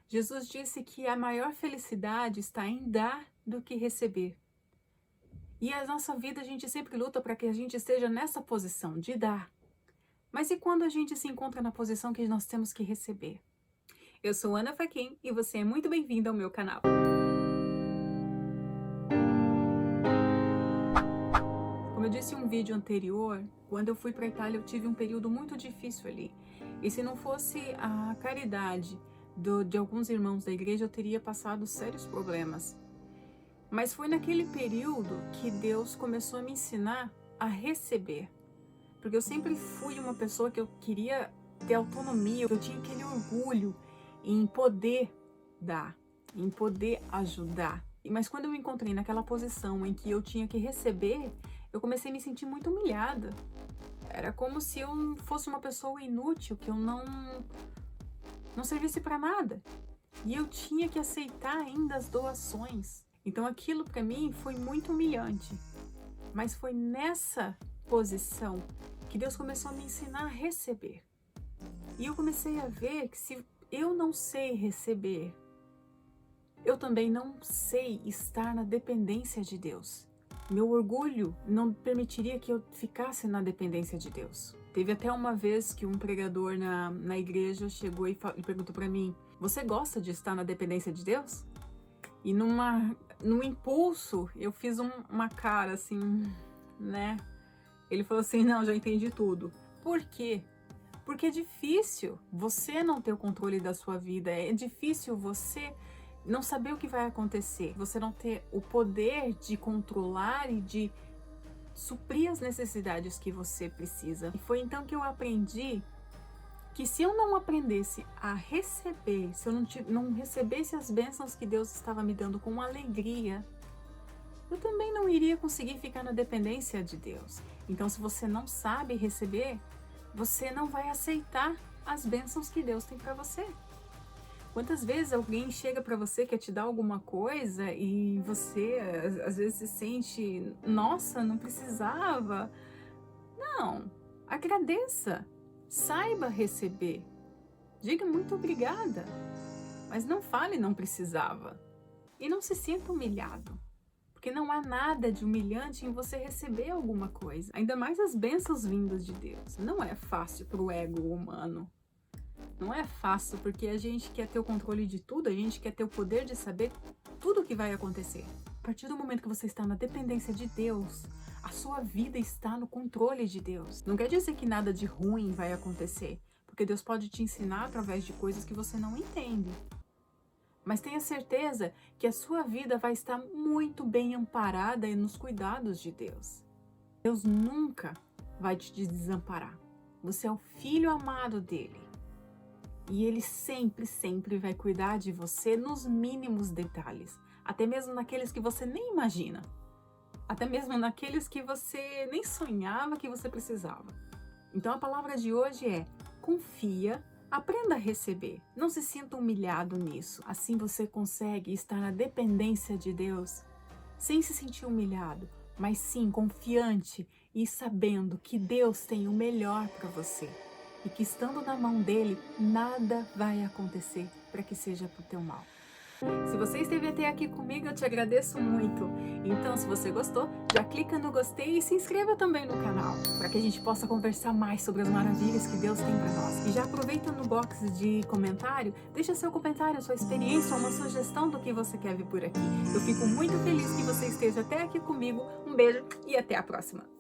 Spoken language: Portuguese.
Jesus disse que a maior felicidade está em dar do que receber. E a nossa vida a gente sempre luta para que a gente esteja nessa posição de dar. Mas e quando a gente se encontra na posição que nós temos que receber? Eu sou Ana Faquin e você é muito bem-vindo ao meu canal. Como eu disse em um vídeo anterior, quando eu fui para a Itália eu tive um período muito difícil ali. E se não fosse a caridade de alguns irmãos da igreja, eu teria passado sérios problemas. Mas foi naquele período que Deus começou a me ensinar a receber. Porque eu sempre fui uma pessoa que eu queria ter autonomia, eu tinha aquele orgulho em poder dar, em poder ajudar. Mas quando eu me encontrei naquela posição em que eu tinha que receber, eu comecei a me sentir muito humilhada. Era como se eu fosse uma pessoa inútil, que eu não servisse para nada. E eu tinha que aceitar ainda as doações. Então aquilo para mim foi muito humilhante. Mas foi nessa posição que Deus começou a me ensinar a receber. E eu comecei a ver que se eu não sei receber, eu também não sei estar na dependência de Deus. Meu orgulho não permitiria que eu ficasse na dependência de Deus. Teve até uma vez que um pregador na igreja chegou e perguntou para mim: você gosta de estar na dependência de Deus? E num impulso, eu fiz uma cara assim, né? Ele falou assim: não, já entendi tudo. Por quê? Porque é difícil você não ter o controle da sua vida, é difícil você não saber o que vai acontecer, você não ter o poder de controlar e de suprir as necessidades que você precisa. E foi então que eu aprendi que se eu não aprendesse a receber, se eu não recebesse as bênçãos que Deus estava me dando com alegria, eu também não iria conseguir ficar na dependência de Deus. Então, se você não sabe receber, você não vai aceitar as bênçãos que Deus tem para você. Quantas vezes alguém chega para você, quer te dar alguma coisa e você às vezes se sente, nossa, não precisava. Não, agradeça, saiba receber, diga muito obrigada, mas não fale não precisava. E não se sinta humilhado, porque não há nada de humilhante em você receber alguma coisa, ainda mais as bênçãos vindas de Deus. Não é fácil para o ego humano. Não é fácil porque a gente quer ter o controle de tudo, a gente quer ter o poder de saber tudo o que vai acontecer. A partir do momento que você está na dependência de Deus, a sua vida está no controle de Deus. Não quer dizer que nada de ruim vai acontecer, porque Deus pode te ensinar através de coisas que você não entende. Mas tenha certeza que a sua vida vai estar muito bem amparada nos cuidados de Deus. Deus nunca vai te desamparar. Você é o filho amado dele. E ele sempre, sempre vai cuidar de você nos mínimos detalhes. Até mesmo naqueles que você nem imagina. Até mesmo naqueles que você nem sonhava que você precisava. Então a palavra de hoje é: confia, aprenda a receber. Não se sinta humilhado nisso. Assim você consegue estar na dependência de Deus sem se sentir humilhado, mas sim confiante e sabendo que Deus tem o melhor para você. E que estando na mão dele, nada vai acontecer para que seja pro teu mal. Se você esteve até aqui comigo, eu te agradeço muito. Então, se você gostou, já clica no gostei e se inscreva também no canal, para que a gente possa conversar mais sobre as maravilhas que Deus tem para nós. E já aproveita no box de comentário, deixa seu comentário, sua experiência ou uma sugestão do que você quer ver por aqui. Eu fico muito feliz que você esteja até aqui comigo. Um beijo e até a próxima!